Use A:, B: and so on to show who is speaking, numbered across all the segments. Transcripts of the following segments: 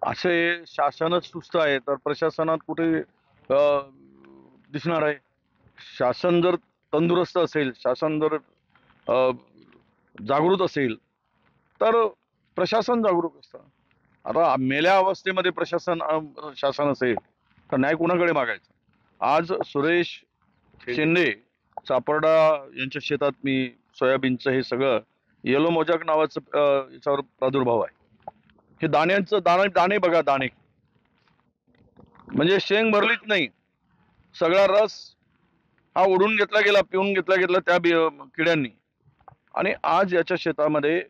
A: असे शासनच सुस्त आहे तर प्रशासनात कुठे दिसणार आहे? शासन जर तंदुरुस्त असेल, शासन जर अ, जागृत असेल तर प्रशासन जागरूक असतं. आता मेल्या अवस्थेमध्ये शासन असेल तर न्याय कुणाकडे मागायचा? आज सुरेश शिंदे चापर्डा यांच्या शेतात मी सोयाबीनचं हे सगळं येलो मोजॅक नावाचं याच्यावर प्रादुर्भाव आहे. हे दाण्यांचं दाणे दाणे बघा, दाणे म्हणजे शेंग भरलीच नाही, सगळा रस हा ओढून घेतला गेला, पिऊन घेतला गेला त्या किड्यांनी. आणि आज याच्या शेतामध्ये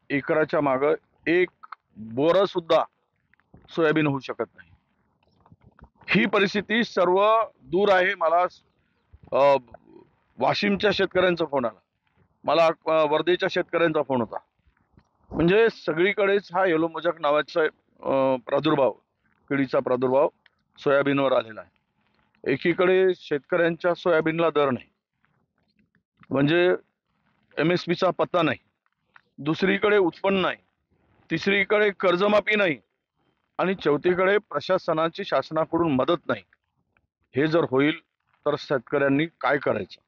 A: एकराच्या मागं एक बोर सुद्धा सोयाबीन होऊ शकत नाही. ही परिस्थिती सर्व दूर आहे. मला वाशिमच्या शेतकऱ्यांचा फोन आला, मला वर्धेच्या शेतकऱ्यांचा फोन होता. म्हणजे सगळीकडेच हा येलो मोजॅक नावाचा प्रादुर्भाव, किडीचा प्रादुर्भाव सोयाबीनवर आलेला आहे. एकीकडे शेतकऱ्यांच्या सोयाबीनला दर नाही, म्हणजे MSPचा पत्ता नाही. दुसरीकडे उत्पन्न नाही. तिसरीकडे कर्जमाफी नाही. आणि चौथीकडे प्रशासनाची शासनाकडून मदत नाही. हे जर होईल तर शेतकऱ्यांनी काय करायचं?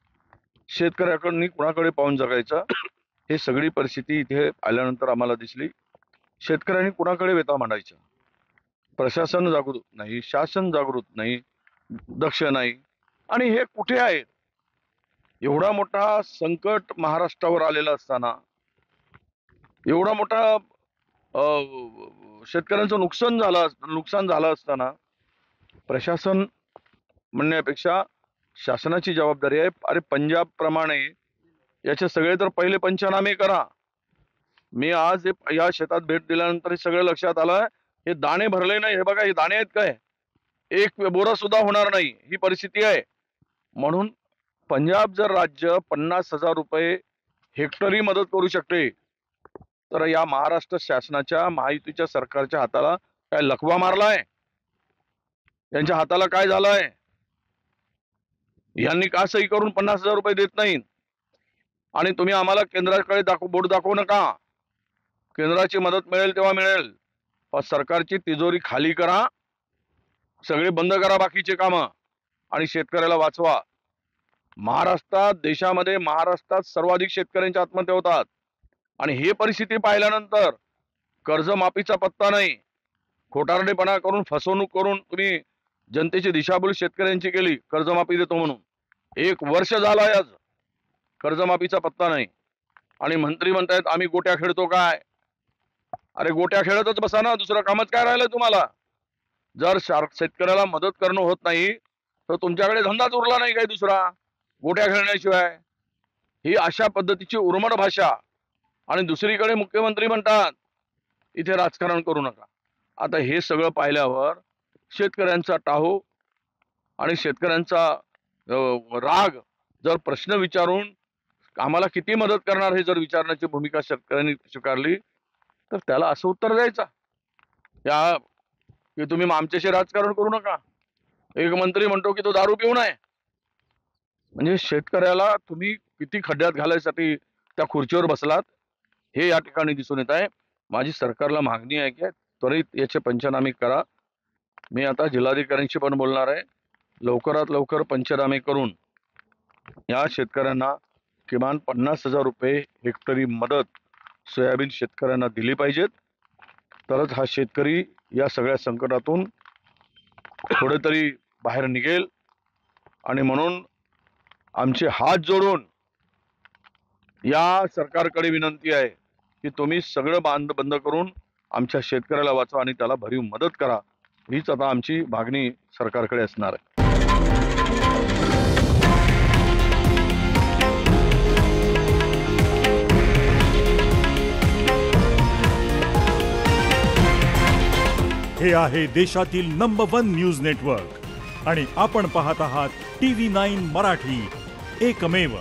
A: शेतकऱ्याकडून कुणाकडे पाहून जगायचं? हे सगळी परिस्थिती इथे आल्यानंतर आम्हाला दिसली. शेतकऱ्यांनी कुणाकडे व्यथा मांडायचा? प्रशासन जागृत नाही, शासन जागृत नाही, दक्ष नाही. आणि हे कुठे आहे? एवढा मोठा संकट महाराष्ट्रावर आलेला असताना, एवढा मोठा शेतकऱ्यांचं नुकसान झालं असताना प्रशासन म्हणण्यापेक्षा शासनाची जबाबदारी आहे. अरे पंजाब प्रमाणे याचे सगळे तर पहिले पंचनामे करा. मी आज या शेतात भेट दिल्यानंतर हे सगळं लक्षात आलं, हे दाणे भरले नाही. हे बघा, हे दाणे आहेत काय? एक बोरा सुद्धा होणार नाही, ही परिस्थिती आहे. म्हणून पंजाब जर राज्य 50,000 रुपये हेक्टरी मदत करू शकते तर या महाराष्ट्र शासनाच्या, महायुतीच्या सरकारच्या हाताला काय लकवा मारलाय? यांच्या हाताला काय झालंय? यांनी का सही करून 50,000 रुपये देत नाहीत? आणि तुम्ही आम्हाला केंद्राकडे बोट दाखवू नका. केंद्राची मदत मिळेल तेव्हा मिळेल, पण सरकारची तिजोरी खाली करा, सगळे बंद करा बाकीचे कामं आणि शेतकऱ्याला वाचवा. महाराष्ट्रात, देशामध्ये महाराष्ट्रात सर्वाधिक शेतकऱ्यांच्या आत्महत्या होतात. आणि हे परिस्थिती पाहिल्यानंतर कर्जमाफीचा पत्ता नाही, खोटारडेपणा करून, फसवणूक करून तुम्ही जनतेची दिशाभूल शेतकऱ्यांची केली. कर्जमाफी देतो म्हणून 1 वर्ष झालं आहे, आज कर्जमाफीचा पत्ता नाही. आणि मंत्री म्हणतायत आम्ही गोट्या खेळतो काय? अरे गोट्या खेळतच बसा ना, दुसरं कामच काय राहिलं तुम्हाला? जर शेतकऱ्याला मदत करणं होत नाही तर तुमच्याकडे धंदाच उरला नाही काय दुसरा, गोट्या खेळण्याशिवाय? ही अशा पद्धतीची उर्मट भाषा. आणि दुसरीकडे मुख्यमंत्री म्हणतात इथे राजकारण करू नका. आता हे सगळं पाहिल्यावर शेतकऱ्यांचा टाहो आणि शेतकऱ्यांचा राग, जर प्रश्न विचारून आम्हाला किती मदत करणार हे जर विचारण्याची भूमिका शेतकऱ्यांनी स्वीकारली तर त्याला असं उत्तर द्यायचं या की तुम्ही आमच्याशी राजकारण करू नका. एक मंत्री म्हणतो की तो दारू पिऊन आहे. म्हणजे शेतकऱ्याला तुम्ही किती खड्ड्यात घालायसाठी त्या खुर्चीवर बसलात हे या ठिकाणी दिसून येत आहे. माझी सरकारला मागणी आहे की त्वरित याचे पंचनामे करा. मी आता जिल्हाधिकाऱ्यांशी पण बोलणार आहे. लवकरात लवकर पंचनामे करून या शेतकऱ्यांना किमान 50,000 रुपये हेक्टरी मदत सोयाबीन शेतकऱ्यांना दिली पाहिजेत. तरच हा शेतकरी या सगळ्या संकटातून थोडे तरी बाहेर निघेल. आणि म्हणून आमचे हात जोडून या सरकारकडे विनंती आहे की तुम्ही सगळं बंद करून आमच्या शेतकऱ्याला वाचवा आणि त्याला भरीव मदत करा. हीच आता आमची मागणी सरकारकडे असणार आहे.
B: हे आहे देशातील नंबर 1 न्यूज नेटवर्क आणि आपण पाहत आहात TV9 मराठी, एकमेव.